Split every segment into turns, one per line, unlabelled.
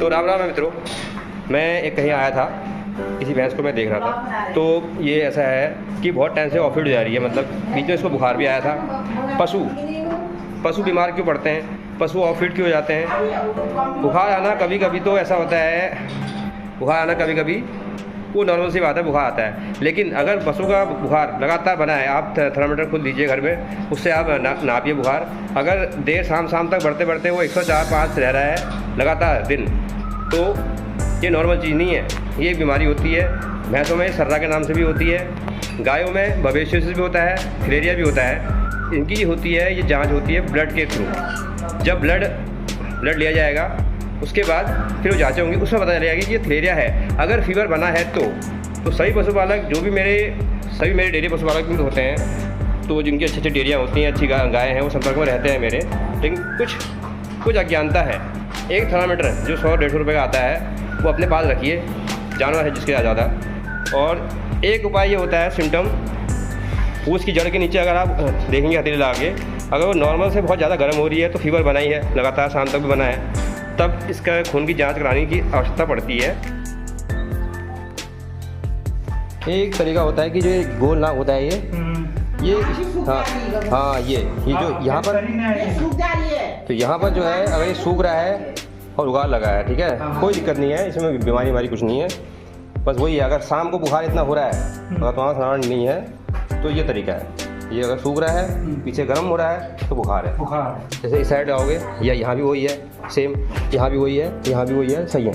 तो राम राम मित्रों, मैं एक कहीं आया था, किसी भैंस को मैं देख रहा था। तो ये ऐसा है कि बहुत टाइम से ऑफिड हो जा रही है, मतलब बीच में इसको बुखार भी आया था। पशु बीमार क्यों पड़ते हैं, पशु ऑफिड क्यों हो जाते हैं। बुखार आना कभी कभी तो ऐसा होता है, बुखार आना कभी कभी वो नॉर्मल सी बात है, बुखार आता है। लेकिन अगर पशु का बुखार लगातार बना है, आप थर्मामीटर खुद लीजिए घर में, उससे आप नापिए बुखार। अगर देर शाम तक बढ़ते बढ़ते वो 104-105 रह रहा है लगातार दिन, तो ये नॉर्मल चीज़ नहीं है, ये एक बीमारी होती है। भैंसों में सर्रा के नाम से भी होती है, गायों में बवेशियोसिस भी होता है, फिलेरिया भी होता है। इनकी होती है, ये जांच होती है ब्लड के थ्रू। जब ब्लड लिया जाएगा उसके बाद फिर वो जाँचें होंगी, उसमें पता चलेगा कि ये फिलेरिया है। अगर फीवर बना है तो सभी पशुपालक, जो भी सभी मेरे डेयरी पशुपालक भी होते हैं, तो जिनकी अच्छी डेयरियाँ होती हैं, अच्छी गाय हैं, वो संपर्क में रहते हैं मेरे। लेकिन कुछ अज्ञानता है। एक थर्मामीटर जो 100-150 रुपये का आता है, वो अपने पास रखिए, जानवर है जिसके ज़्यादा। और एक उपाय ये होता है, सिम्टम उसकी जड़ के नीचे अगर आप देखेंगे हथेली लगा के, अगर वो नॉर्मल से बहुत ज़्यादा गर्म हो रही है तो फीवर बना ही है, लगातार शाम तक भी बना है, तब इसका खून की जांच कराने की आवश्यकता पड़ती है। एक तरीका होता है कि जो गोल नाक होता है ये हाँ ये जो यहाँ पर, तो यहाँ पर जो है अगर ये सूख रहा है और उगार लगा है, ठीक है, कोई दिक्कत नहीं है, इसमें बीमारी कुछ नहीं है। बस वही है, अगर शाम को बुखार इतना हो रहा है, अगर तुम्हारा स्नान नहीं है, तो ये तरीका है। ये अगर सूख रहा है, पीछे गर्म हो रहा है, तो बुखार है। जैसे इस साइड आओगे, या यहाँ भी वही है, सेम यहाँ भी वही है, यहाँ भी वही है, सही है।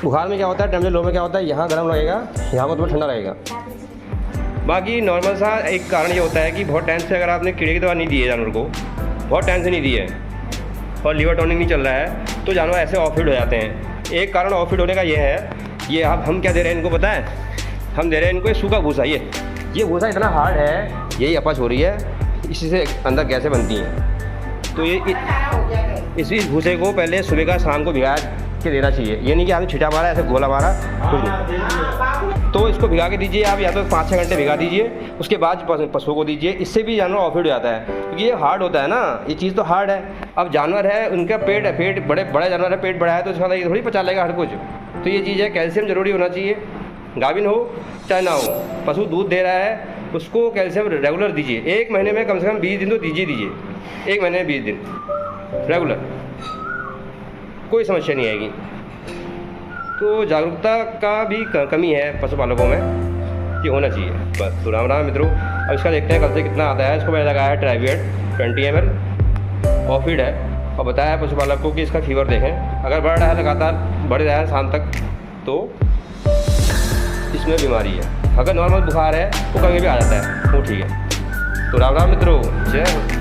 बुखार में क्या होता है, टेम्परेचर लो में क्या होता है, यहाँ गर्म लगेगा, यहाँ पर थोड़ा ठंडा लगेगा। बाकी नॉर्मल सा एक कारण ये होता है कि बहुत टाइम से अगर आपने कीड़े की दवा नहीं दी है जानवर को, बहुत टाइम से नहीं दी है, और लीवर टॉनिक नहीं चल रहा है, तो जानवर ऐसे ऑफिड हो जाते हैं। एक कारण ऑफिड होने का ये है, ये हम क्या दे रहे हैं इनको पता है, हम दे रहे हैं इनको सूखा भूसा। ये भूसा इतना हार्ड है, यही अपच हो रही है, इसी से अंदर गैसें बनती हैं। तो ये इसी भूसे को पहले सुबह का शाम को भिगा के देना चाहिए। ये नहीं कि आपने छिटा मारा, ऐसे गोला मारा, कुछ नहीं। तो इसको भिगा के दीजिए आप, या तो 5-6 घंटे भिगा दीजिए, उसके बाद पशुओं को दीजिए। इससे भी जानवर ऑफिड हो जाता है, क्योंकि ये हार्ड होता है ना, ये चीज़ तो हार्ड है। अब जानवर है, उनका पेट बड़े जानवर है, पेट बड़ा है, तो उसका ये थोड़ी पचा लेगा हर कुछ। तो ये चीज़ है, कैल्शियम जरूरी होना चाहिए, गाभिन हो चाहे ना हो। पशु दूध दे रहा है, उसको कैल्शियम रेगुलर दीजिए। 1 महीने में कम से कम 20 दिन तो दीजिए। 1 महीने में 20 दिन रेगुलर, कोई समस्या नहीं आएगी। तो जागरूकता का भी कमी है पशुपालकों में, ये होना चाहिए बस। तो राम राम मित्रों, अब इसका देखते हैं कल से कितना आता है। इसको मैंने लगाया है ट्राइविएट 20 ml, ऑफिड है, और बताया पशुपालक को कि इसका फीवर देखें, अगर बढ़ रहा है लगातार, बढ़ रहा है शाम तक, तो इसमें बीमारी है। अगर नॉर्मल बुखार है तो कभी भी आ जाता है, वो ठीक है। तो राम राम मित्रों, जय।